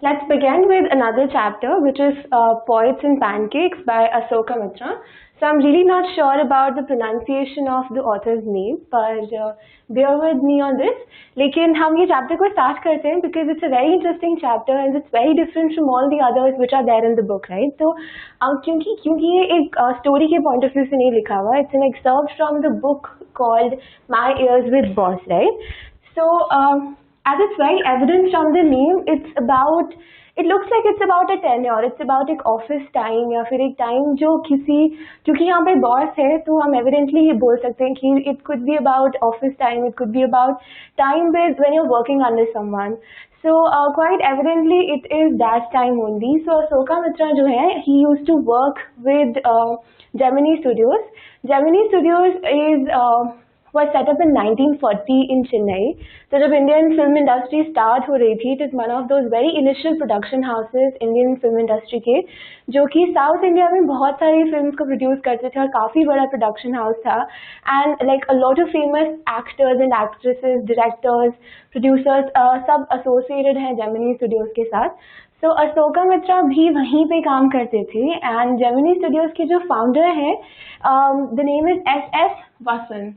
Let's begin with another chapter, which is Poets and Pancakes by Asoka Mitra. So I'm really not sure about the pronunciation of the author's name, but bear with me on this. लेकिन हम ये chapter को start करते हैं because it's a very interesting chapter and it's very different from all the others which are there in the book, right? तो क्योंकि ये एक story के point of view से नहीं लिखा हुआ, it's an excerpt from the book called My Ears with Boss, right? So as it's very evident from the name, it looks like it's about a tenure, it's about एक office time या फिर एक time जो क्योंकि यहाँ पे boss है तो हम evidently ये बोल सकते हैं कि it could be about office time, it could be about time with when you're working under someone. So quite evidently it is that time only. So Asoka Mitra जो है, he used to work with Gemini Studios. Gemini Studios was set up in 1940 in Chennai. So जब Indian film industry start हो रही थी, it is one of those very initial production houses Indian film industry के, जो कि South India में बहुत सारी films को produce करते थे और काफी बड़ा production house था. And like a lot of famous actors and actresses, directors, producers, सब associated हैं Gemini Studios के साथ. So अशोका मित्रा भी वहीं पे काम करते थे and Gemini Studios के जो founder है, the name is S.S. Vasan.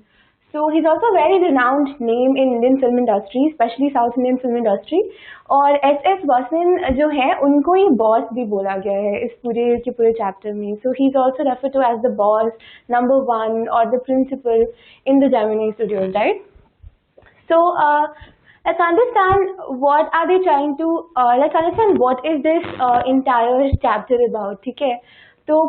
So he's also a very renowned name in Indian film industry, especially South Indian film industry. और S.S. Vasan जो है, उनको ही boss भी बोला गया है इस पूरे chapter में. So he's also referred to as the boss, number one, or the principal in the Gemini Studios, right? So let's understand what are they trying to. Let's understand what is this entire chapter about. ठीक है? तो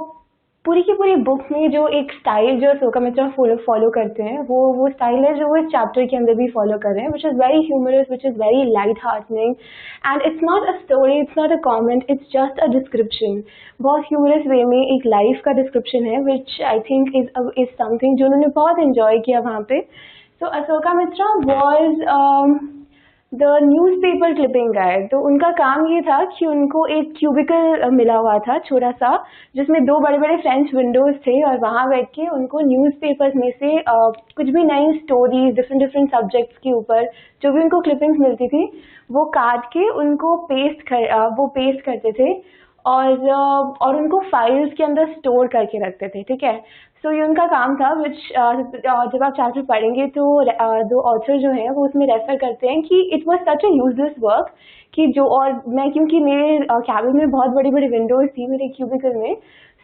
पूरी की पूरी book में जो एक style जो अशोका मित्रा फॉलो करते हैं वो स्टाइल है जो वो इस चैप्टर के अंदर भी फॉलो कर रहे हैं, which is very humorous, which is very light heartening and it's not a story, it's not a comment, it's just a description. बहुत ह्यूमरस वे में एक लाइफ का डिस्क्रिप्शन है विच आई थिंक इज समथिंग जो उन्होंने बहुत इन्जॉय किया वहाँ पे. सो अशोका मित्रा वॉज द न्यूज़पेपर क्लिपिंग गाय. तो उनका काम ये था कि उनको एक क्यूबिकल मिला हुआ था छोटा सा, जिसमें दो बड़े बड़े फ्रेंच विंडोज थे और वहाँ बैठ के उनको न्यूज़पेपर्स में से कुछ भी नई स्टोरीज डिफरेंट सब्जेक्ट्स के ऊपर जो भी उनको क्लिपिंग्स मिलती थी वो काट के उनको पेस्ट करते थे और उनको फाइल्स के अंदर स्टोर करके रखते थे. ठीक है? सो ये उनका काम था विच जब आप चैप्टर पढ़ेंगे तो दो ऑथर जो हैं वो उसमें रेफर करते हैं कि it was such a useless work कि जो, और मैं क्योंकि मेरे कैबिन में बहुत बड़ी बड़ी विंडोज थी मेरे क्यूबिकल में,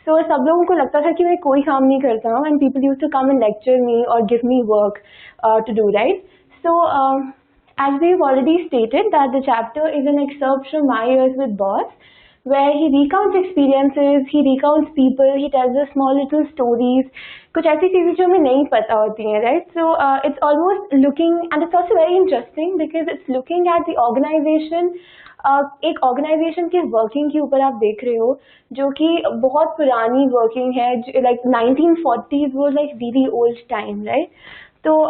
सो सब लोगों को लगता था कि मैं कोई काम नहीं करता हूँ and people used to come and lecture me और give me work to do, right? So as we've already stated that the chapter is an excerpt from My Years with Boss, where he recounts experiences, he recounts people, he tells us small little stories, कुछ ऐसी चीज़ें जो हमें नहीं पता होती हैं, right? So it's almost looking, and it's also very interesting because it's looking at the organization. एक ऑर्गेनाइजेशन के वर्किंग के ऊपर आप देख रहे हो जो कि बहुत पुरानी वर्किंग है, like 1940s was like really old time, right? तो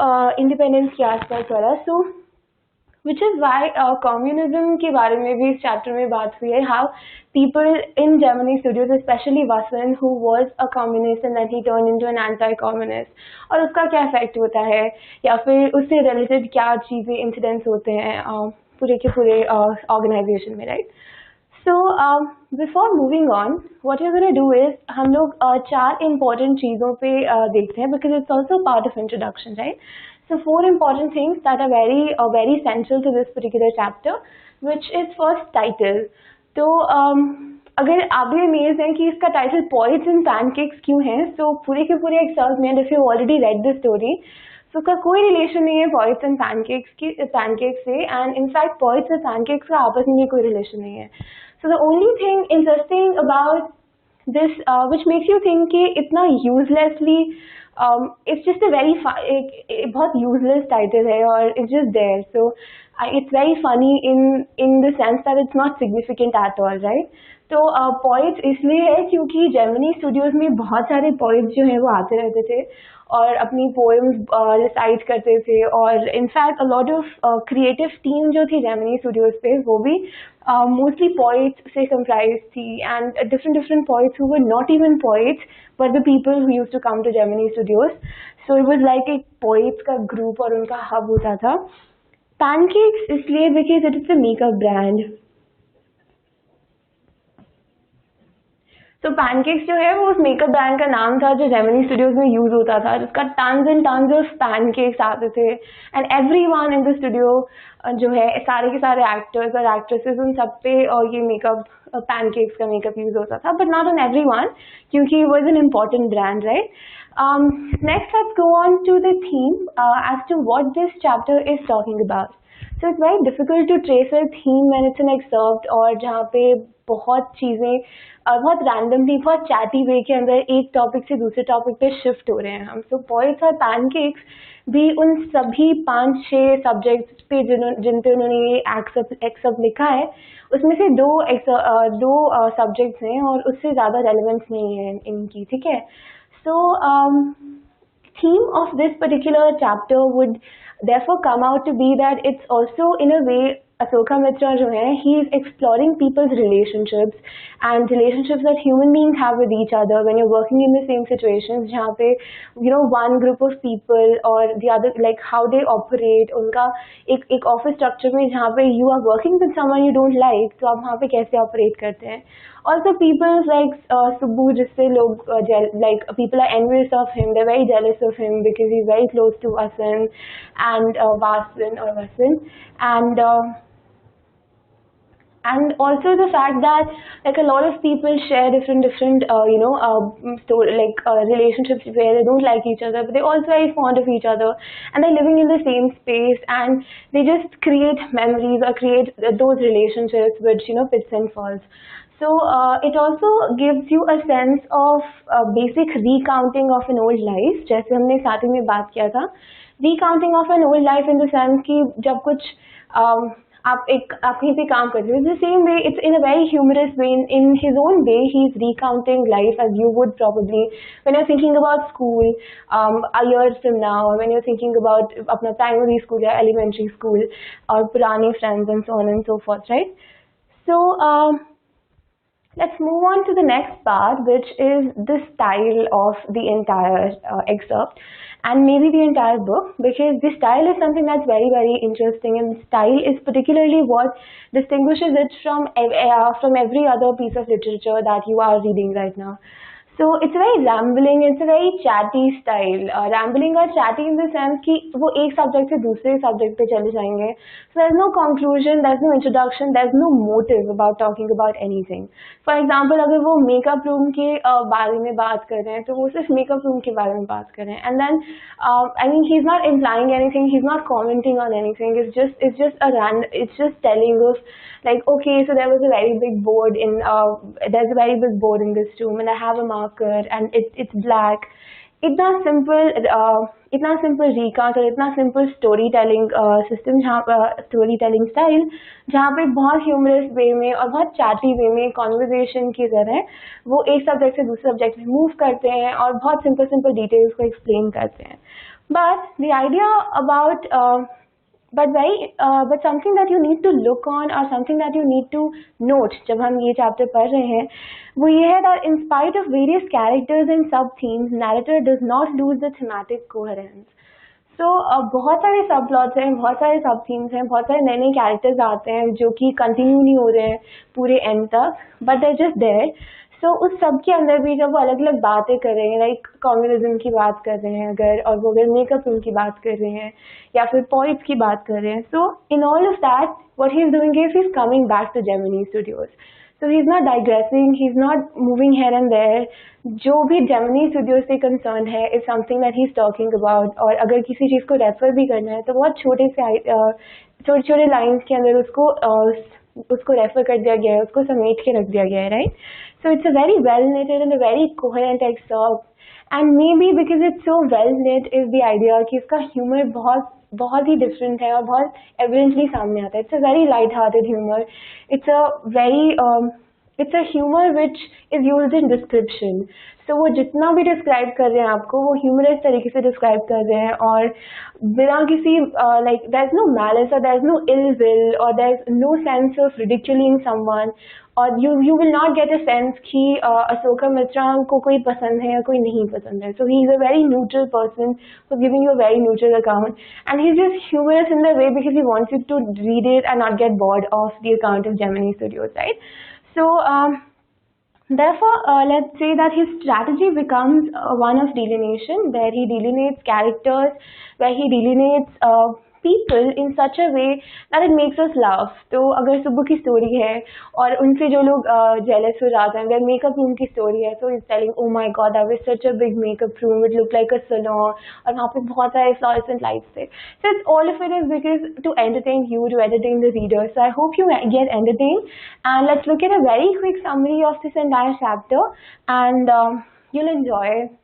इंडिपेंडेंस के आसपास वाला. So which is why communism के बारे में भी इस चैप्टर में बात हुई है, how people in Gemini Studios, especially Vasan, who was a communist and then he turned into an anti-communist, और उसका क्या इफेक्ट होता है या फिर उससे रिलेटेड क्या चीज़ें इंसिडेंट्स होते हैं पूरे के पूरे ऑर्गेनाइजेशन में, right? So before moving on, what we're going to do is हम लोग चार important चीज़ों पे देखते हैं because it's also part of introduction, right? So 4 important things that are very central to this particular chapter, which is first title. तो अगर आप भी अमेज हैं कि इसका टाइटल Poets and Pancakes क्यों है, so पूरे के पूरे एक्सर्ट में, if you already read the story, so उसका कोई रिलेशन नहीं है Poets and Pancakes से, and in fact Poets and Pancakes का आपस में कोई रिलेशन नहीं है. So the only thing interesting about this which makes you think कि इतना uselessly it's just a very बहुत useless title है और it's just there, so it's very funny in the sense that it's not significant at all, right? तो poets इसलिए है क्योंकि Gemini Studios में बहुत सारे poets जो हैं वो आते रहते थे और अपनी poems recite करते थे, और in fact a lot of creative team जो थी Gemini Studios पे वो भी mostly poets से comprised थी, and different poets who were not even poets but the people who used to come to Gemini Studios. So it was like a poets का group और उनका hub होता था. पैनकेक्स इसलिए because it is a makeup brand. तो pancakes जो है वो उस मेकअप ब्रांड का नाम था जो जेमिनी स्टूडियोज में यूज होता था, जिसका tons and tons of pancakes आते थे and everyone in the studio जो है सारे के सारे एक्टर्स और एक्ट्रेसेस उन सब पे और ये मेकअप पैनकेक्स का मेकअप यूज होता था, बट नॉट ऑन एवरीवन क्योंकि it was an important brand, right? Next, let's go on to the theme as to what this chapter is talking about. So it's very difficult to trace a theme when it's an excerpt और जहाँ पे बहुत चीज़ें बहुत randomly बहुत chatty वे के अंदर एक टॉपिक से दूसरे टॉपिक पे शिफ्ट हो रहे हैं हम। तो पॉइंट्स और पैनकेक्स भी उन सभी 5-6 सब्जेक्ट्स पे जिन पे उन्होंने ये एक्सेप्ट लिखा है उसमें से दो सब्जेक्ट्स हैं और उससे ज़्यादा रेलेवेंस नहीं है इनकी, ठीक है। सो theme of this particular chapter would therefore come out to be that it's also in a way Asoka Mitra जो है he is exploring people's relationships and relationships that human beings have with each other when you're working in the same situations जहाँ पे you know one group of people or the other like how they operate उनका एक office structure में जहाँ पे you are working with someone you don't like तो आप वहाँ पे कैसे operate करते हैं। Also people like Subbu जिससे लोग like people are envious of him, they're very jealous of him because he's very close to Vasan and Vasan and also the fact that like a lot of people share different relationships where they don't like each other but they're also very fond of each other and they're living in the same space and they just create memories or create those relationships which fits and falls. So it also gives you a sense of basic recounting of an old life, जैसे हमने starting में बात किया था, recounting of an old life in the sense कि जब कुछ आप कहीं पे काम करते हो, the same way it's in a very humorous way, in his own way he's recounting life as you would probably when you're thinking about school a year from now, or when you're thinking about अपना primary school या elementary school और पुराने friends and so on and so forth, right? So let's move on to the next part, which is the style of the entire excerpt and maybe the entire book, because the style is something that's very, very interesting, and style is particularly what distinguishes it from every other piece of literature that you are reading right now. So it's very rambling, it's a very chatty style. Rambling or chatty in the sense कि वो एक subject से दूसरे subject पे चले जाएंगे. So there's no conclusion, there's no introduction, there's no motive about talking about anything. For example, अगर वो makeup room के बारे में बात कर रहे हैं, तो वो सिर्फ makeup room के बारे में बात कर रहे हैं. And then, I mean, he's not implying anything, he's not commenting on anything. It's just telling us like, okay, so there was a very big board there's a very big board in this room, and I have a marker, and it's black. इतना simple recount और इतना simple storytelling system storytelling style जहाँ पे बहुत humorous way में और बहुत chatty way में conversation की तरह वो एक subject से दूसरे subject में move करते हैं और बहुत simple details को explain करते हैं. But the idea about but something that you need to look on or something that you need to note जब हम ये chapter पढ़ रहे हैं वो ये है that in spite of various characters and sub themes, narrator does not lose the thematic coherence. So बहुत सारे subplots हैं, बहुत सारे sub themes हैं, बहुत सारे नए characters आते हैं जो कि continue नहीं हो रहे हैं पूरे end तक, but they're just there. So उस सब के अंदर भी जब वो अलग अलग बातें कर रहे हैं, लाइक कम्युनिज्म की बात कर रहे हैं अगर, और वो अगर मेकअप रूम की बात कर रहे हैं या फिर पॉइट्स की बात कर रहे हैं, so in all of that what he is doing is he is coming back to Gemini Studios. So he is not digressing, he is not moving here and there. जो भी जेमिनी स्टूडियोज से कंसर्न है is something that he is talking about. और अगर किसी चीज़ को refer भी करना है तो बहुत छोटे लाइन्स के अंदर उसको रेफर कर दिया गया है, उसको समेट के रख दिया गया है, right? So it's a very well knitted and a very coherent excerpt, and maybe because it's so well knit is the idea कि इसका humor बहुत ही different है और बहुत evidently सामने आता है. It's a very light-hearted humor. It's a very it's a humour which is used in description. तो वो जितना भी डिस्क्राइब कर रहे हैं आपको, वो ह्यूमरस तरीके से डिस्क्राइब कर रहे हैं, और बिना किसी like there is no malice और there is no ill will और there is no sense of ridiculing someone, और you will not get a sense कि अशोका मित्रा को कोई पसंद है या कोई नहीं पसंद है. So he is a very neutral person who's giving you a very neutral account, and he's just humorous in the way because he wants you to read it and not get bored of the account of Gemini Studios, right? So therefore, let's say that his strategy becomes one of delineation, where he delineates characters, where he delineates people in such a way that it makes us laugh. तो अगर सुब्बू की story है और उनसे जो लोग jealous हो जाते हैं, अगर मेकअप रूम की स्टोरी है, so he's telling, oh my god, that was such a big makeup room, it looked like a salon, और वहाँ पे बहुत सारे fluorescent lights थे. So it's all of it is because to entertain you, to entertain the reader. So I hope you get entertained, and let's look at a very quick summary of this entire chapter, and you'll enjoy it.